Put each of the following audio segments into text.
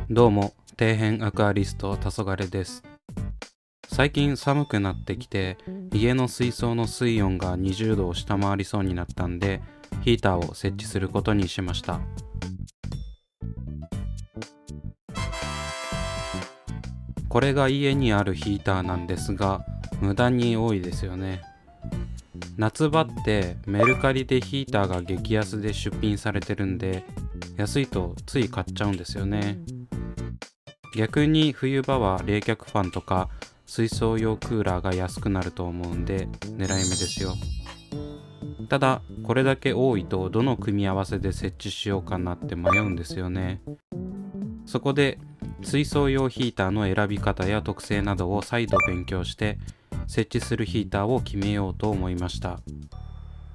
どうも、底辺アクアリスト黄昏です。最近寒くなってきて、家の水槽の水温が20度を下回りそうになったんで、ヒーターを設置することにしました。これが家にあるヒーターなんですが、無駄に多いですよね。夏場ってメルカリでヒーターが激安で出品されてるんで、安いとつい買っちゃうんですよね。逆に冬場は冷却ファンとか水槽用クーラーが安くなると思うんで狙い目ですよ。ただこれだけ多いとどの組み合わせで設置しようかなって迷うんですよね。そこで水槽用ヒーターの選び方や特性などを再度勉強して設置するヒーターを決めようと思いました。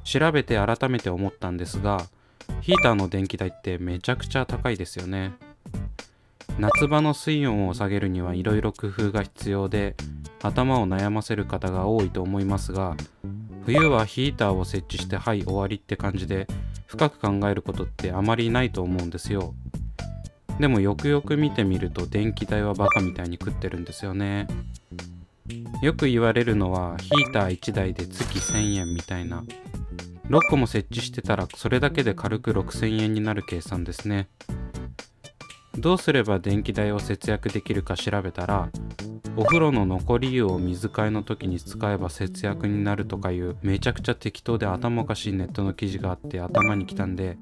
調べて改めて思ったんですが、ヒーターの電気代ってめちゃくちゃ高いですよね。夏場の水温を下げるにはいろいろ工夫が必要で頭を悩ませる方が多いと思いますが、冬はヒーターを設置してはい終わりって感じで深く考えることってあまりないと思うんですよ。でもよくよく見てみると電気代はバカみたいに食ってるんですよね。よく言われるのはヒーター1台で月1000円みたいな。6個も設置してたらそれだけで軽く6000円になる計算ですね。どうすれば電気代を節約できるか調べたら、お風呂の残り湯を水替えの時に使えば節約になるとかいうめちゃくちゃ適当で頭おかしいネットの記事があって頭にきたんで、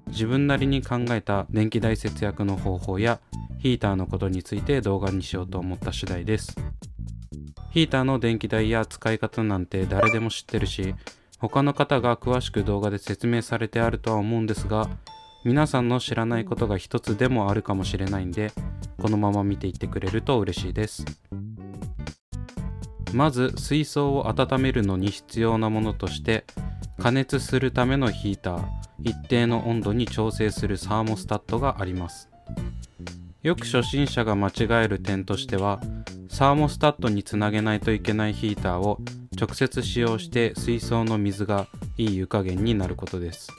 自分なりに考えた電気代節約の方法やヒーターのことについて動画にしようと思った次第です。ヒーターの電気代や使い方なんて誰でも知ってるし、他の方が詳しく動画で説明されてあるとは思うんですが、皆さんの知らないことが一つでもあるかもしれないんで、このまま見ていってくれると嬉しいです。まず水槽を温めるのに必要なものとして、加熱するためのヒーター、一定の温度に調整するサーモスタットがあります。よく初心者が間違える点としては、サーモスタットにつなげないといけないヒーターを直接使用して水槽の水がいい湯加減になることです。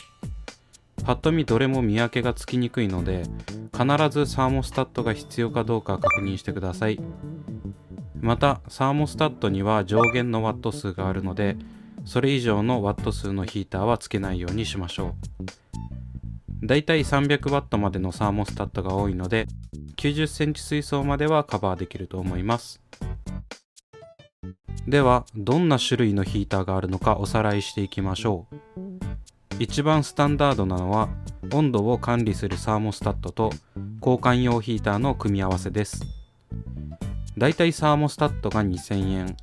パッと見どれも見分けがつきにくいので、必ずサーモスタットが必要かどうか確認してください。またサーモスタットには上限のワット数があるので、それ以上のワット数のヒーターはつけないようにしましょう。だいたい300ワットまでのサーモスタットが多いので、90センチ水槽まではカバーできると思います。ではどんな種類のヒーターがあるのかおさらいしていきましょう。一番スタンダードなのは温度を管理するサーモスタットと交換用ヒーターの組み合わせです。だいたいサーモスタットが2000円、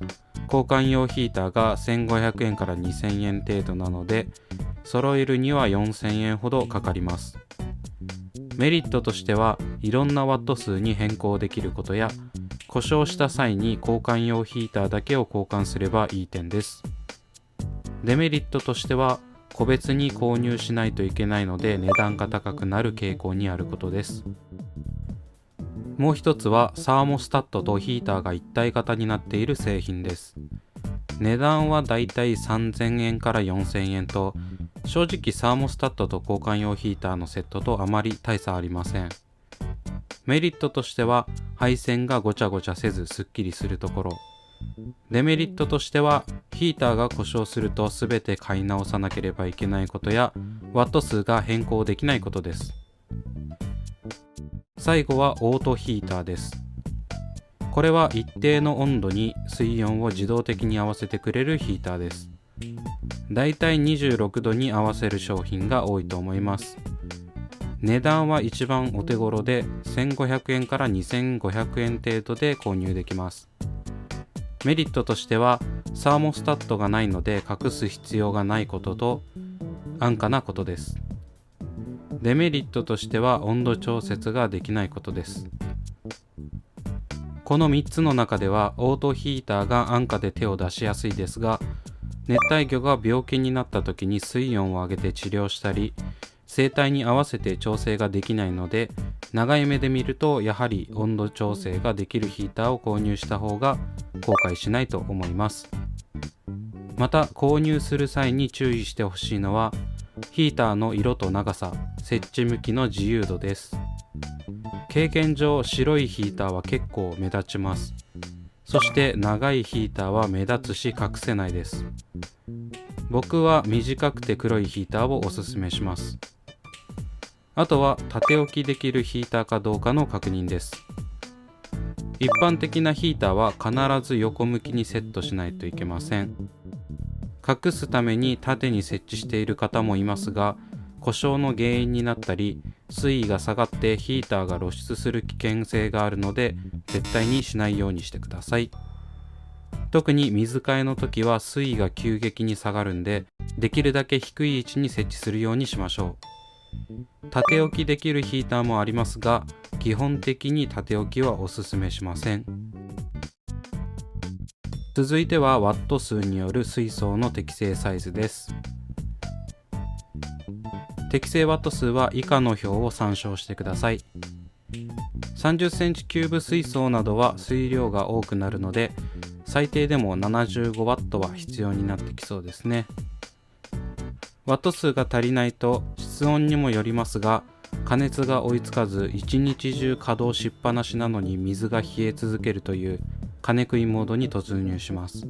交換用ヒーターが1500円から2000円程度なので、揃えるには4000円ほどかかります。メリットとしてはいろんなワット数に変更できることや、故障した際に交換用ヒーターだけを交換すればいい点です。デメリットとしては個別に購入しないといけないので値段が高くなる傾向にあることです。もう一つはサーモスタットとヒーターが一体型になっている製品です。値段はだいたい3000円から4000円と、正直サーモスタットと交換用ヒーターのセットとあまり大差ありません。メリットとしては配線がごちゃごちゃせずすっきりするところ。デメリットとしてはヒーターが故障すると全て買い直さなければいけないことやワット数が変更できないことです。最後はオートヒーターです。これは一定の温度に水温を自動的に合わせてくれるヒーターです。だいたい26度に合わせる商品が多いと思います。値段は一番お手頃で1500円から2500円程度で購入できます。メリットとしてはサーモスタットがないので隠す必要がないことと安価なことです。デメリットとしては温度調節ができないことです。この3つの中ではオートヒーターが安価で手を出しやすいですが、熱帯魚が病気になった時に水温を上げて治療したり生態に合わせて調整ができないので長い目で見るとやはり温度調整ができるヒーターを購入した方が後悔しないと思います。また購入する際に注意してほしいのはヒーターの色と長さ、設置向きの自由度です。経験上白いヒーターは結構目立ちます。そして長いヒーターは目立つし隠せないです。僕は短くて黒いヒーターをおすすめします。あとは縦置きできるヒーターかどうかの確認です。一般的なヒーターは必ず横向きにセットしないといけません。隠すために縦に設置している方もいますが、故障の原因になったり、水位が下がってヒーターが露出する危険性があるので、絶対にしないようにしてください。特に水替えの時は水位が急激に下がるんで、できるだけ低い位置に設置するようにしましょう。縦置きできるヒーターもありますが、基本的に縦置きはおすすめしません。続いてはワット数による水槽の適正サイズです。適正ワット数は以下の表を参照してください。30センチキューブ水槽などは水量が多くなるので、最低でも75ワットは必要になってきそうですね。ワット数が足りないと室温にもよりますが、加熱が追いつかず一日中稼働しっぱなしなのに水が冷え続けるという金食いモードに突入します。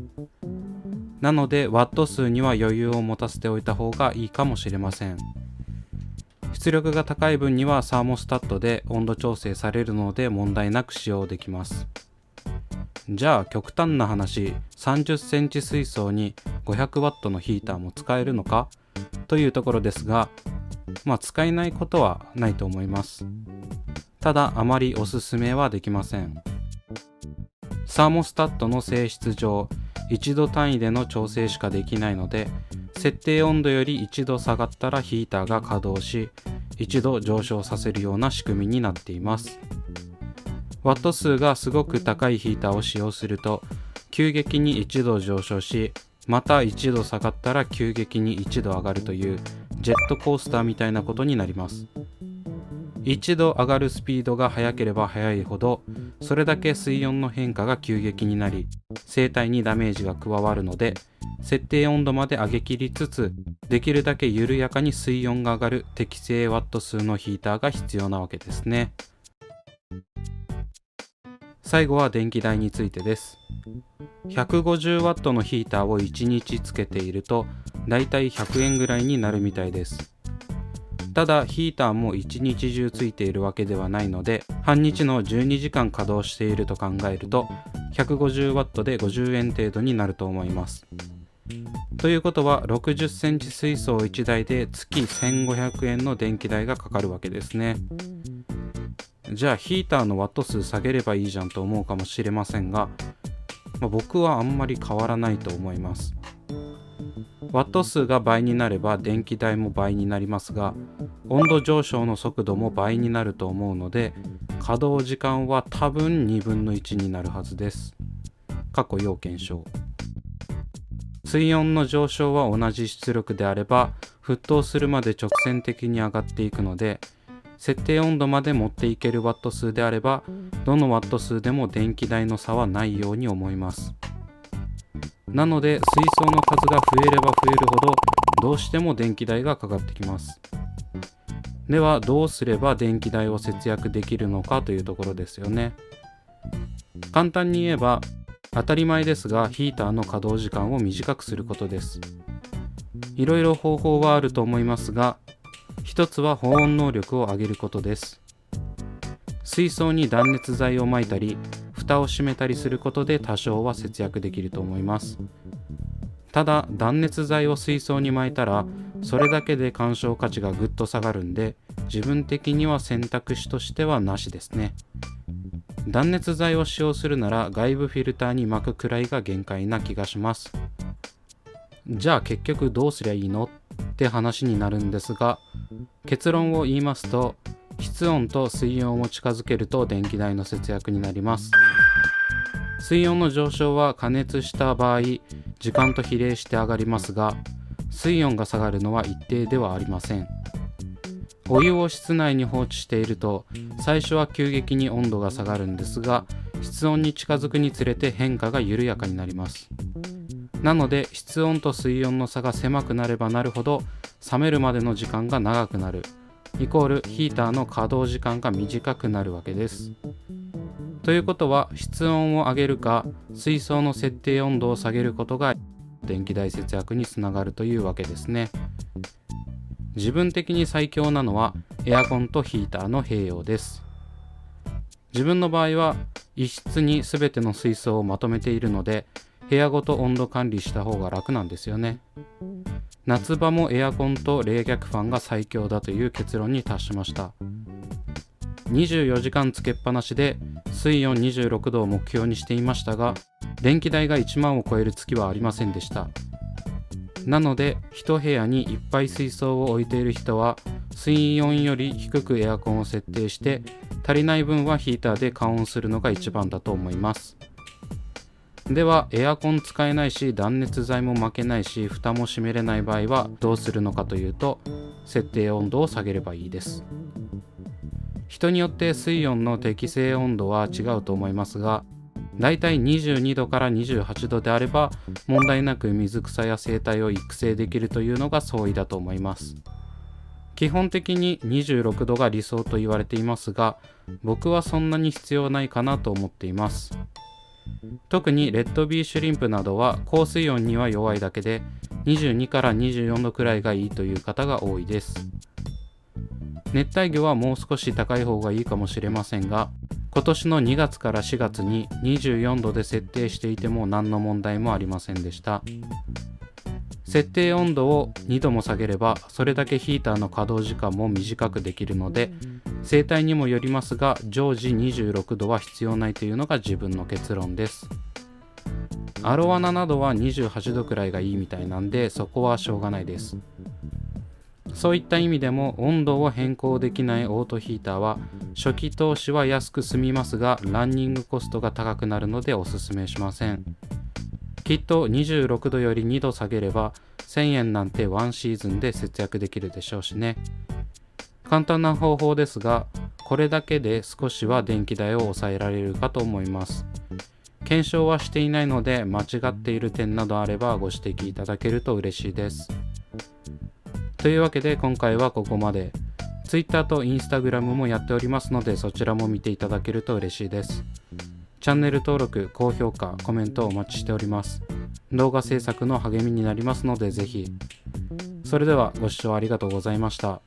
なのでワット数には余裕を持たせておいた方がいいかもしれません。出力が高い分にはサーモスタットで温度調整されるので問題なく使用できます。じゃあ極端な話、30センチ水槽に500ワットのヒーターも使えるのかというところですが、使えないことはないと思います。ただあまりおすすめはできません。サーモスタットの性質上、1度単位での調整しかできないので、設定温度より1度下がったらヒーターが稼働し、1度上昇させるような仕組みになっています。ワット数がすごく高いヒーターを使用すると、急激に1度上昇し、また1度下がったら急激に1度上がるというジェットコースターみたいなことになります。1度上がるスピードが速ければ速いほど、それだけ水温の変化が急激になり、生態にダメージが加わるので、設定温度まで上げ切りつつ、できるだけ緩やかに水温が上がる適正ワット数のヒーターが必要なわけですね。最後は電気代についてです。150ワットのヒーターを1日つけていると、だいたい100円ぐらいになるみたいです。ただヒーターも1日中ついているわけではないので、半日の12時間稼働していると考えると、150ワットで50円程度になると思います。ということは60センチ水槽1台で月1500円の電気代がかかるわけですね。じゃあヒーターのワット数下げればいいじゃんと思うかもしれませんが、僕はあんまり変わらないと思います。ワット数が倍になれば電気代も倍になりますが、温度上昇の速度も倍になると思うので、稼働時間は多分2分の1になるはずです。過去要検証。水温の上昇は同じ出力であれば、沸騰するまで直線的に上がっていくので、設定温度まで持っていけるワット数であれば、どのワット数でも電気代の差はないように思います。なので水槽の数が増えれば増えるほど、どうしても電気代がかかってきます。ではどうすれば電気代を節約できるのかというところですよね。簡単に言えば、当たり前ですがヒーターの稼働時間を短くすることです。いろいろ方法はあると思いますが、一つは保温能力を上げることです。水槽に断熱材を巻いたり、蓋を閉めたりすることで多少は節約できると思います。ただ断熱材を水槽に巻いたら、それだけで鑑賞価値がぐっと下がるんで、自分的には選択肢としてはなしですね。断熱材を使用するなら外部フィルターに巻くくらいが限界な気がします。じゃあ結局どうすりゃいいのって話になるんですが、結論を言いますと、室温と水温を近づけると電気代の節約になります。水温の上昇は加熱した場合、時間と比例して上がりますが、水温が下がるのは一定ではありません。お湯を室内に放置していると最初は急激に温度が下がるんですが、室温に近づくにつれて変化が緩やかになります。なので室温と水温の差が狭くなればなるほど冷めるまでの時間が長くなる、イコールヒーターの稼働時間が短くなるわけです。ということは室温を上げるか水槽の設定温度を下げることが電気代節約につながるというわけですね。自分的に最強なのはエアコンとヒーターの併用です。自分の場合は一室に全ての水槽をまとめているので、部屋ごと温度管理した方が楽なんですよね。夏場もエアコンと冷却ファンが最強だという結論に達しました。24時間つけっぱなしで水温26度を目標にしていましたが、電気代が1万を超える月はありませんでした。なので一部屋にいっぱい水槽を置いている人は水温より低くエアコンを設定して足りない分はヒーターで加温するのが一番だと思います。ではエアコン使えないし断熱材も巻けないし蓋も閉めれない場合はどうするのかというと、設定温度を下げればいいです。人によって水温の適正温度は違うと思いますが、だいたい22度から28度であれば問題なく水草や生態を育成できるというのが相違だと思います。基本的に26度が理想と言われていますが、僕はそんなに必要ないかなと思っています。特にレッドビーシュリンプなどは高水温には弱いだけで22から24度くらいがいいという方が多いです。熱帯魚はもう少し高い方がいいかもしれませんが、今年の2月から4月に24度で設定していても何の問題もありませんでした。設定温度を2度も下げればそれだけヒーターの稼働時間も短くできるので、生態にもよりますが常時26度は必要ないというのが自分の結論です。アロワナなどは28度くらいがいいみたいなんで、そこはしょうがないです。そういった意味でも温度を変更できないオートヒーターは初期投資は安く済みますがランニングコストが高くなるのでおすすめしません。きっと26度より2度下げれば1000円なんてワンシーズンで節約できるでしょうしね。簡単な方法ですが、これだけで少しは電気代を抑えられるかと思います。検証はしていないので間違っている点などあればご指摘いただけると嬉しいです。というわけで今回はここまで。Twitter と Instagram もやっておりますのでそちらも見ていただけると嬉しいです。チャンネル登録、高評価、コメントお待ちしております。動画制作の励みになりますのでぜひ。それではご視聴ありがとうございました。